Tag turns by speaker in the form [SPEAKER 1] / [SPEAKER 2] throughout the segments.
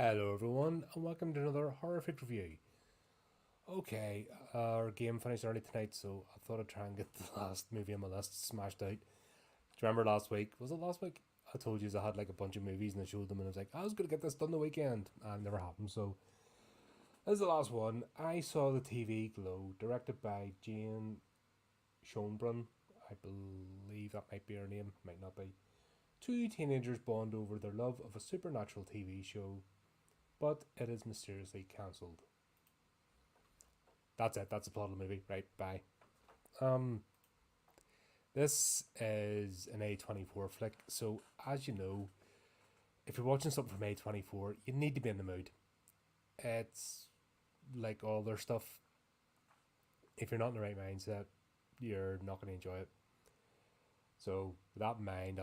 [SPEAKER 1] Hello everyone, and welcome to another horrific review. Okay, our game finished early tonight, so I thought I'd try and get the last movie on my list smashed out. Do you remember last week? Was it last week? I told you I had like a bunch of movies and I showed them and I was like, I was going to get this done the weekend. And it never happened, so this is the last one. I saw the TV Glow, directed by Jane Schoenbrun. I believe that might be her name, might not be. Two teenagers bond over their love of a supernatural TV show, but it is mysteriously cancelled. That's it. That's the plot of the movie. Right. Bye. Um, this is an A24 flick. So as you know, if you're watching something from A24, you need to be in the mood. It's like all their stuff. If you're not in the right mindset, you're not going to enjoy it. So with that in mind,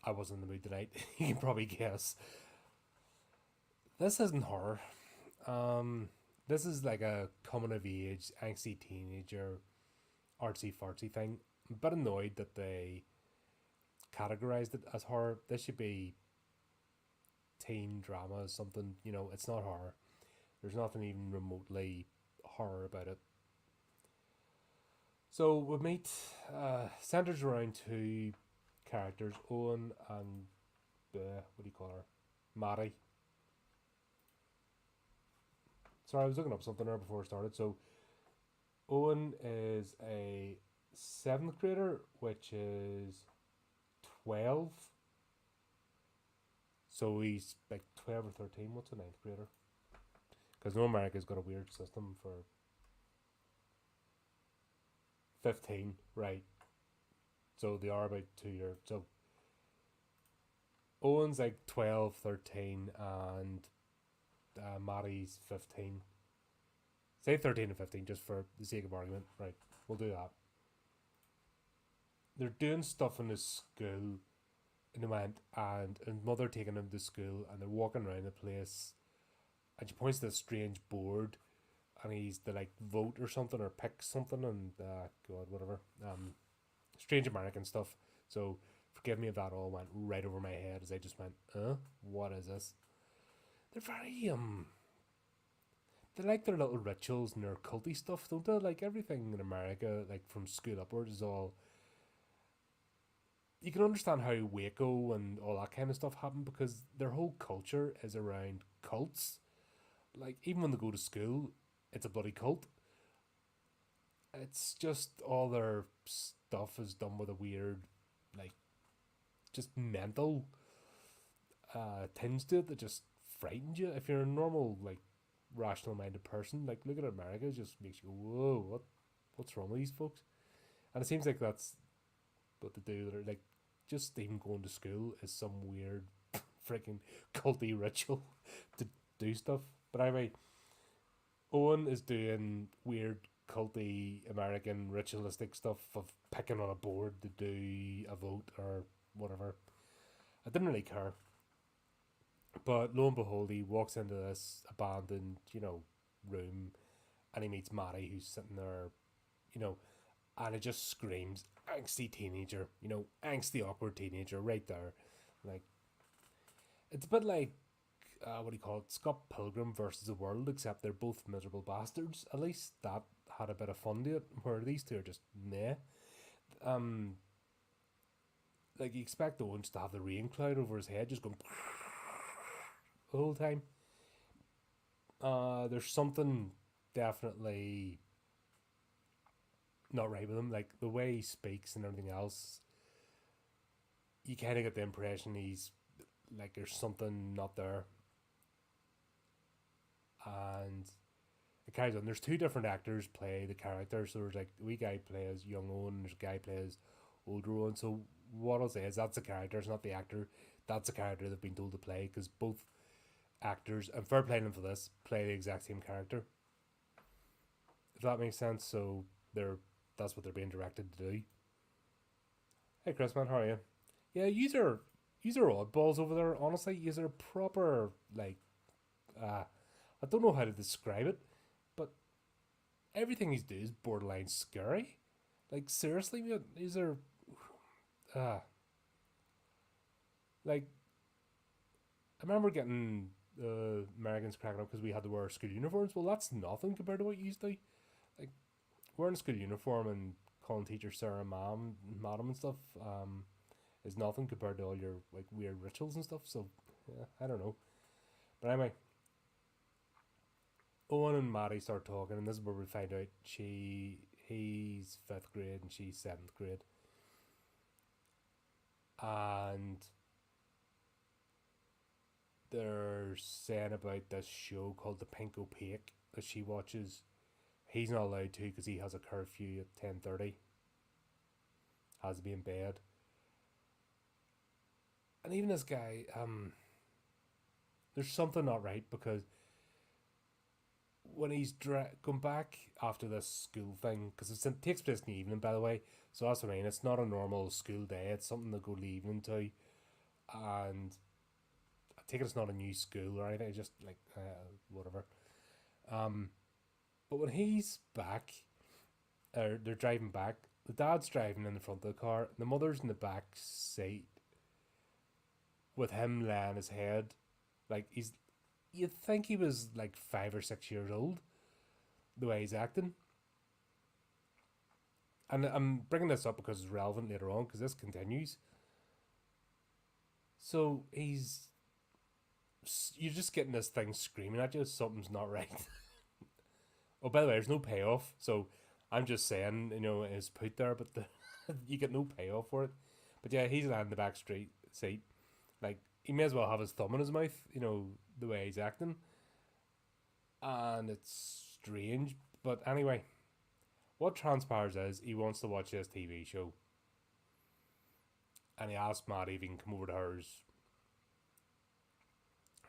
[SPEAKER 1] I wasn't in the mood tonight. You can probably guess. This isn't horror. Um, this is like a coming of age, angsty teenager, artsy fartsy thing. I'm a bit annoyed that they categorized it as horror. This should be teen drama, something. It's not horror. There's nothing even remotely horror about it. So we meet centers around two characters, Owen and what do you call her, Maddie. Sorry, I was looking up something there before I started. So Owen is a seventh grader, which is 12. So he's like 12 or 13. What's a ninth grader? Because no, America's got a weird system for 15, right? So they are about 2 years. So Owen's like 12, 13, and Maddie's 15. Say 13 and 15 just for the sake of argument. Right, we'll do that. They're doing stuff in the school in the moment, and mother taking them to school, and they're walking around the place, and she points to a strange board, and he's to like vote or something or pick something, and God, whatever, strange American stuff. So forgive me if that all went right over my head as I just went, what is this? They're very they like their little rituals and their culty stuff, don't they? Like everything in America, like from school upwards, is all. You can understand how Waco and all that kind of stuff happened because their whole culture is around cults. Like even when they go to school, it's a bloody cult. It's just all their stuff is done with a weird, like, just mental tinge to it that just frightens you. If you're a normal, like, rational minded person, like look at America, it just makes you go, whoa, what's wrong with these folks? And it seems like that's what they do. They're like, just even going to school is some weird freaking culty ritual to do stuff. But anyway, Owen is doing weird culty American ritualistic stuff of picking on a board to do a vote or whatever. I didn't really care. But lo and behold, he walks into this abandoned, room, and he meets Maddie, who's sitting there, you know, and it just screams angsty teenager, angsty awkward teenager right there. Like it's a bit like what do you call it? Scott Pilgrim versus the World, except they're both miserable bastards. At least that had a bit of fun to it, where these two are just meh. Um, like you expect Owens to have the rain cloud over his head, just going the whole time. There's something definitely not right with him. Like the way he speaks and everything else, you kind of get the impression he's like there's something not there, and it carries on. There's two different actors play the character, so there's like the wee guy plays young Owen, and there's a guy plays older Owen. So what I'll say is that's the character, it's not the actor. That's the character they've been told to play because both actors, and fair play them for this, play the exact same character. If that makes sense. So they're that's what they're being directed to do. Hey Chris man, how are you? Yeah, these are oddballs over there. Honestly, these are proper like I don't know how to describe it, but everything he's doing is borderline scary. Like seriously, man, these are uh like I remember getting Americans cracking up because we had to wear school uniforms. Well, that's nothing compared to what you used to. Like, wearing a school uniform and calling teachers sir and madam and stuff is nothing compared to all your like weird rituals and stuff. So yeah, I don't know. But anyway, Owen and Maddie start talking, and this is where we find out he's fifth grade and she's seventh grade, and they're saying about this show called The Pink Opaque that she watches. He's not allowed to because he has a curfew at 10:30. Has to be in bed. And even this guy, there's something not right because when he's come back after this school thing, because it takes place in the evening, by the way, so that's what I mean. It's not a normal school day. It's something to go to the evening to, and I take it it's not a new school or anything. It's just like whatever. Um, but when he's back, or they're driving back, the dad's driving in the front of the car, the mother's in the back seat, with him laying his head, like you'd think he was like 5 or 6 years old, the way he's acting. And I'm bringing this up because it's relevant later on, because this continues. So you're just getting this thing screaming at you, something's not right. Oh, by the way, there's no payoff, so I'm just saying, it's put there, but you get no payoff for it. But yeah, he's lying in the back street seat. Like, he may as well have his thumb in his mouth, the way he's acting. And it's strange. But anyway, what transpires is he wants to watch this TV show. And he asks Maddie if he can come over to hers.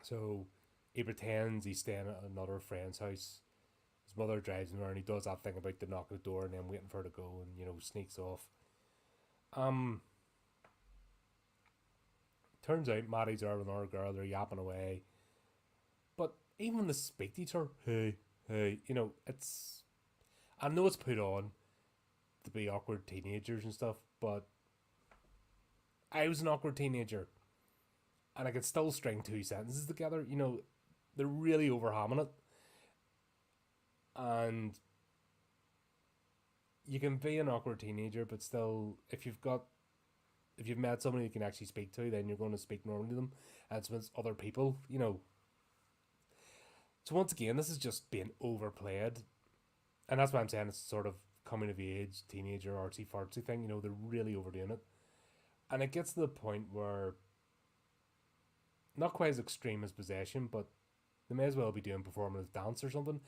[SPEAKER 1] So he pretends he's staying at another friend's house. His mother drives him there, and he does that thing about the knock at the door and then waiting for her to go and, sneaks off. Turns out Maddie's there with another girl, they're yapping away. But even when they speak to each other, hey, it's... I know it's put on to be awkward teenagers and stuff, but I was an awkward teenager. And I could still string two sentences together. They're really overhamming it. And you can be an awkward teenager, but still, if you've met somebody you can actually speak to, then you're going to speak normally to them. And it's with other people, So once again, this is just being overplayed. And that's why I'm saying it's sort of coming of age, teenager, artsy fartsy thing. They're really overdoing it. And it gets to the point where, not quite as extreme as possession, but they may as well be doing performative dance or something.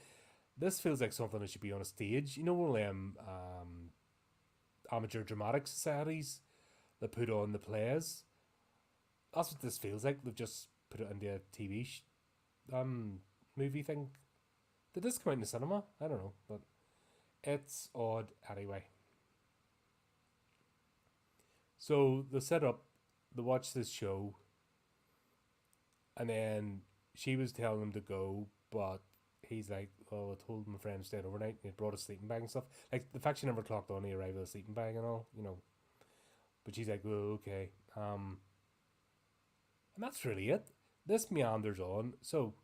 [SPEAKER 1] This feels like something that should be on a stage. One of them amateur dramatic societies that put on the plays. That's what this feels like. They've just put it into a TV movie thing. Did this come out in the cinema? I don't know, but it's odd anyway. So they set up, they watch this show, and then she was telling him to go, but he's like, "Oh, I told my friend to stay overnight, and he brought a sleeping bag and stuff." Like, the fact she never clocked on, he arrived with a sleeping bag and all, But she's like, "Oh, okay." And that's really it. This meanders on. So,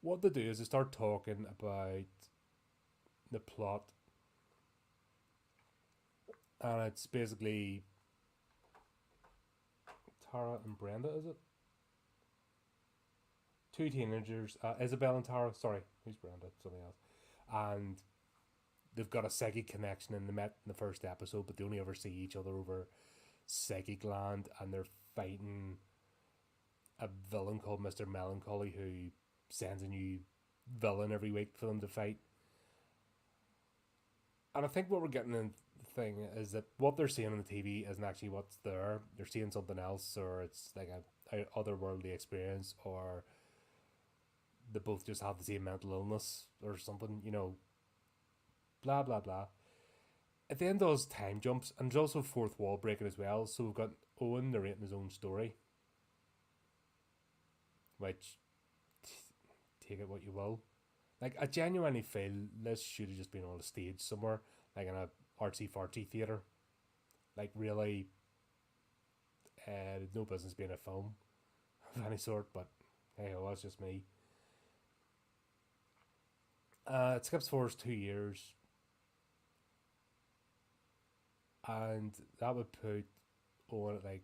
[SPEAKER 1] what they do is they start talking about the plot. And it's basically Tara and Brenda, is it? Two teenagers, Isabel and Tara. Sorry, who's Brenda? Something else. And they've got a psychic connection, and they met in the first episode, but they only ever see each other over psychic land, and they're fighting a villain called Mr. Melancholy, who sends a new villain every week for them to fight. And I think what we're getting in the thing is that what they're seeing on the TV isn't actually what's there. They're seeing something else, or it's like a otherworldly experience, or they both just have the same mental illness or something, blah blah blah. At the end, those time jumps, and there's also fourth wall breaking as well. So we've got Owen narrating his own story, which, take it what you will. Like, I genuinely feel this should have just been on a stage somewhere, like in a artsy fartsy theatre. Like, really, no business being a film of any sort, but Hey, oh, that's just me. It skips forward 2 years, and that would put Owen at like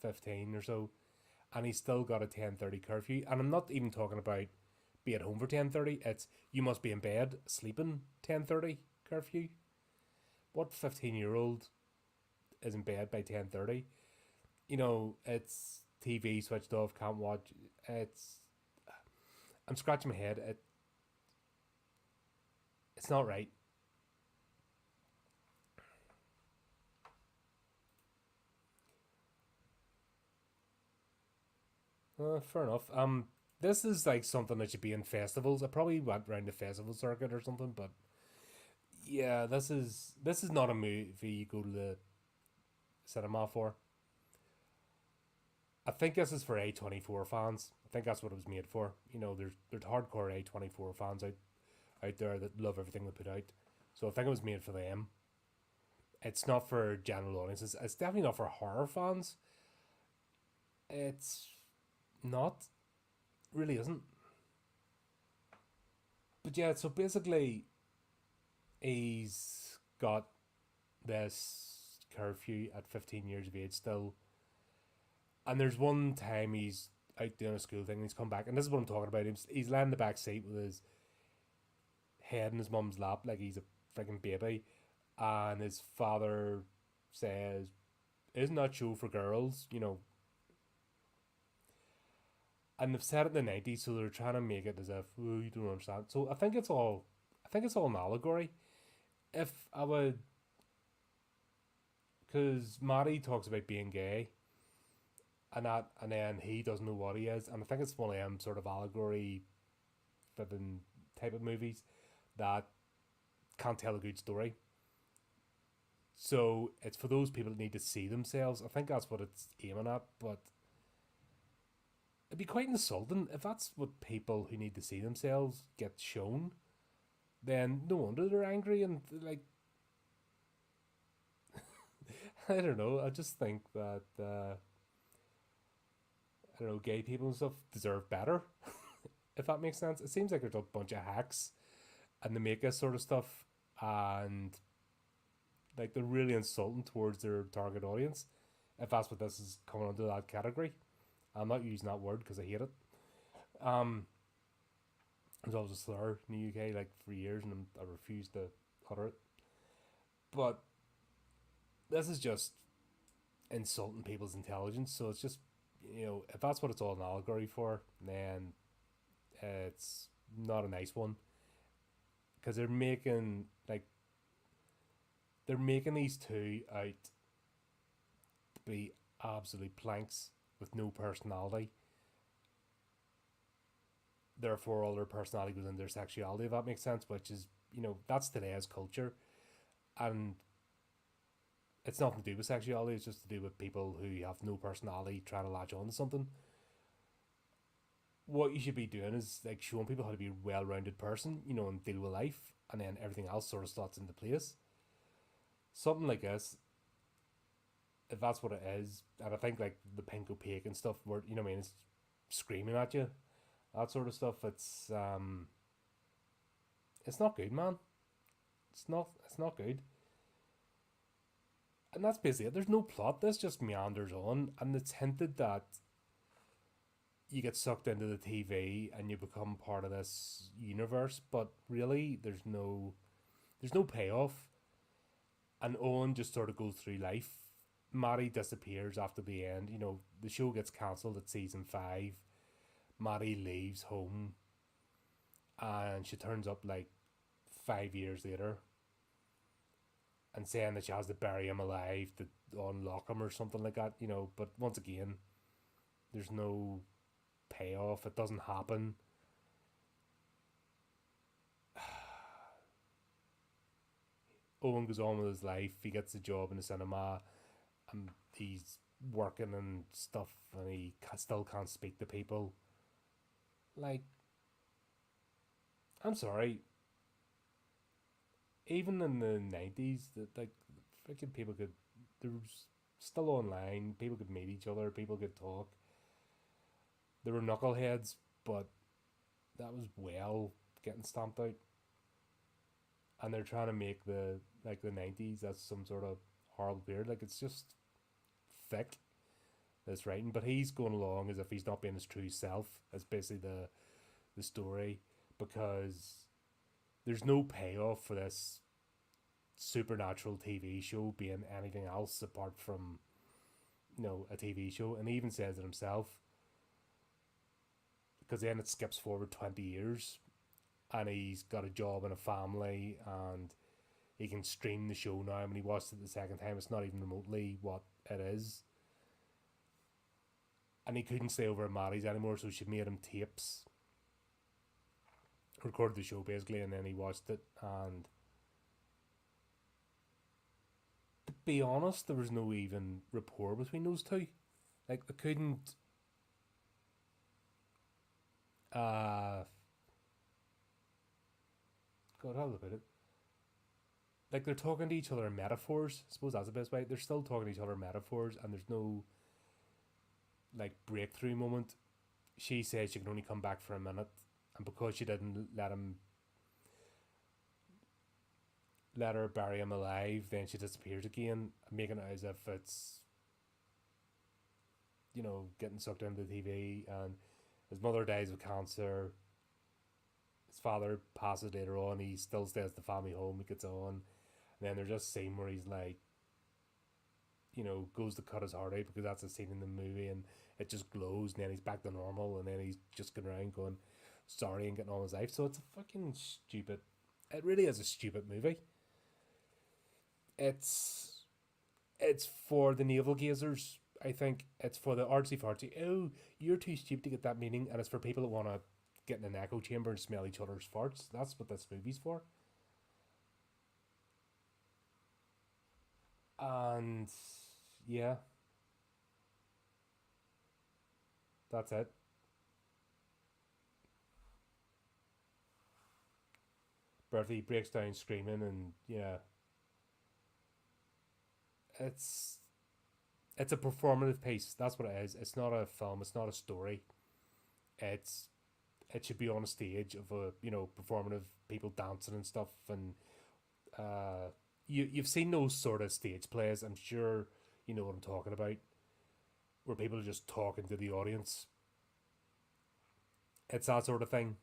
[SPEAKER 1] 15 or so, and he's still got a 10:30 curfew. And I'm not even talking about be at home for 10:30. It's you must be in bed sleeping 10:30 curfew. What 15-year-old is in bed by 10:30? It's TV switched off, can't watch. It's I'm scratching my head. It's not right. Fair enough. This is like something that should be in festivals. I probably went around the festival circuit or something, but yeah, this is not a movie you go to the cinema for. I think this is for A24 fans. I think that's what it was made for. There's hardcore A24 fans out there that love everything they put out. So I think it was made for them. It's not for general audiences. It's definitely not for horror fans. It's not. Really isn't. But yeah, so basically he's got this curfew at 15 years of age still. And there's one time he's out doing a school thing and he's come back. And this is what I'm talking about. He's laying in the back seat with his head in his mum's lap like he's a freaking baby. And his father says, "Isn't that show for girls?" And they've said it in the 90s, so they're trying to make it as if, oh, you don't understand. So I think it's all an allegory. If I would, because Maddie talks about being gay, and then he doesn't know what he is, and I think it's one of them sort of allegory driven type of movies that can't tell a good story. So it's for those people that need to see themselves. I think that's what it's aiming at, but it'd be quite insulting if that's what people who need to see themselves get shown. Then no wonder they're angry and like I don't know. I just think that I don't know, gay people and stuff deserve better. If that makes sense, it seems like there's a bunch of hacks and they make this sort of stuff, and like they're really insulting towards their target audience. If that's what this is coming under that category, I'm not using that word because I hate it. Um, it was always a slur in the UK like for years, and I refused to utter it. But this is just insulting people's intelligence. So it's just if that's what it's all an allegory for, then it's not a nice one because they're making these two out to be absolute planks with no personality. Therefore, all their personality goes in their sexuality. If that makes sense, which is that's today's culture, and it's nothing to do with sexuality. It's just to do with people who have no personality trying to latch on to something. What you should be doing is like showing people how to be a well-rounded person, and deal with life, and then everything else sort of slots into place. Something like this, if that's what it is, and I think like the pink opaque and stuff, where what I mean, it's screaming at you, that sort of stuff. It's not good, man. It's not good. And that's basically it. There's no plot. This just meanders on, and it's hinted that you get sucked into the TV and you become part of this universe, but really, there's no payoff. And Owen just sort of goes through life. Maddie disappears after the end. The show gets cancelled at season 5. Maddie leaves home, and she turns up like 5 years later and saying that she has to bury him alive to unlock him or something like that. But once again, there's no payoff. It doesn't happen. Owen goes on with his life. He gets a job in the cinema, and he's working and stuff, and he still can't speak to people. Like, I'm sorry. Even in the 90s, that like freaking people could. There was still online. People could meet each other. People could talk. There were knuckleheads, but that was well getting stamped out. And they're trying to make the 90s as some sort of horrible period. Like it's just thick, this writing. But he's going along as if he's not being his true self. That's basically the story, because there's no payoff for this supernatural TV show being anything else apart from a TV show. And he even says it himself, because then it skips forward 20 years and he's got a job and a family and he can stream the show now. When he watched it the second time, it's not even remotely what it is. And he couldn't stay over at Maddie's anymore, so she made him tapes, recorded the show basically, and then he watched it. And to be honest, there was no even rapport between those two. Like they couldn't. God, how to put it? Like they're talking to each other in metaphors. I suppose that's the best way. They're still talking to each other in metaphors, and there's no like breakthrough moment. She says she can only come back for a minute, and because she didn't let her bury him alive, then she disappears again, making it as if it's getting sucked into the TV. And his mother dies of cancer. His father passes later on. He still stays at the family home. He gets on. And then there's just a scene where he's like, goes to cut his heart out, because that's a scene in the movie, and it just glows, and then he's back to normal, and then he's just going around going sorry and getting on with his life. So it's a fucking stupid. It really is a stupid movie. It's for the navel gazers. I think it's for the artsy fartsy. Oh, you're too stupid to get that meaning, and it's for people that want to get in an echo chamber and smell each other's farts. That's what this movie's for. And yeah, that's it. Bertie breaks down screaming, and yeah, it's it's a performative piece. That's what it is. It's not a film. It's not a story. It's it should be on a stage of a performative people dancing and stuff. And you've seen those sort of stage plays. I'm sure you know what I'm talking about, where people are just talking to the audience. It's that sort of thing.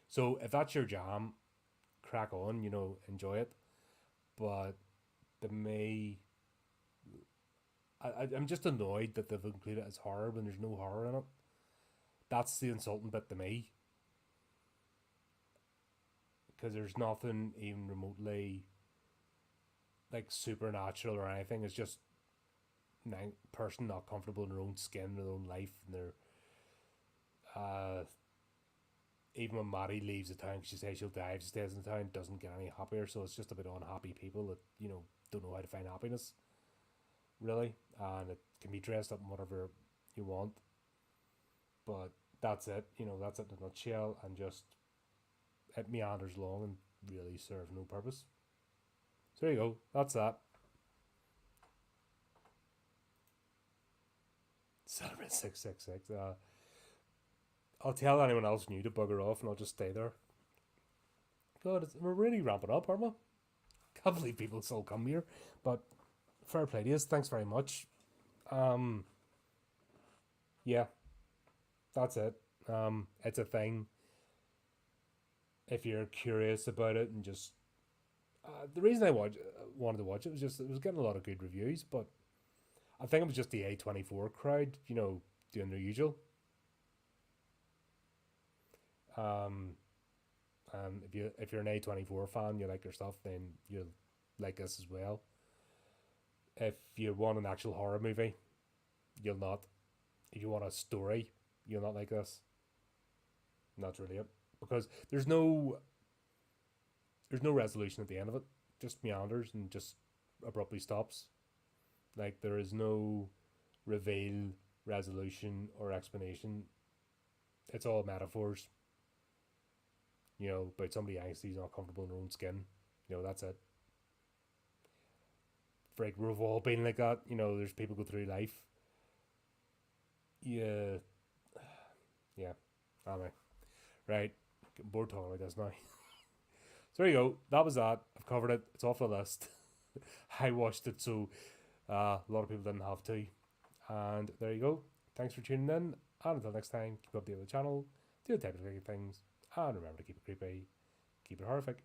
[SPEAKER 1] So if that's your jam, crack on. Enjoy it. But to me, I'm just annoyed that they've included it as horror when there's no horror in it. That's the insulting bit to me, because there's nothing even remotely like supernatural or anything. It's just a person not comfortable in their own skin, their own life, and their even when Maddie leaves the town, 'cause she says she'll die if she stays in the town, doesn't get any happier. So it's just about unhappy people that don't know how to find happiness, really, and it can be dressed up in whatever you want. But that's it. That's it in a nutshell, and just it meanders along and really serves no purpose. So there you go. That's that. Celebrate 666. I'll tell anyone else new to bugger off, and I'll just stay there. God, we're really ramping up, aren't we? Can't believe people still come here. But fair play to you. Thanks very much. Yeah, that's it. It's a thing. If you're curious about it, and just the reason wanted to watch it was just it was getting a lot of good reviews, but I think it was just the A24 crowd, doing their usual. Um, and if you're an A24 fan, you like their stuff, then you'll like this as well. If you want an actual horror movie, you'll not. If you want a story, you'll not like this. And that's really it, because there's no resolution at the end of it. Just meanders and just abruptly stops. Like there is no reveal, resolution, or explanation. It's all metaphors. About somebody who's not comfortable in their own skin. That's it. Freak, we've all been like that. There's people go through life. Yeah, Yeah. Anyway. Right. Getting bored talking about this now. So there you go. That was that. I've covered it. It's off the list. I watched it, so a lot of people didn't have to. And there you go. Thanks for tuning in. And until next time, keep updating the channel, do the type of things, and remember to keep it creepy, keep it horrific.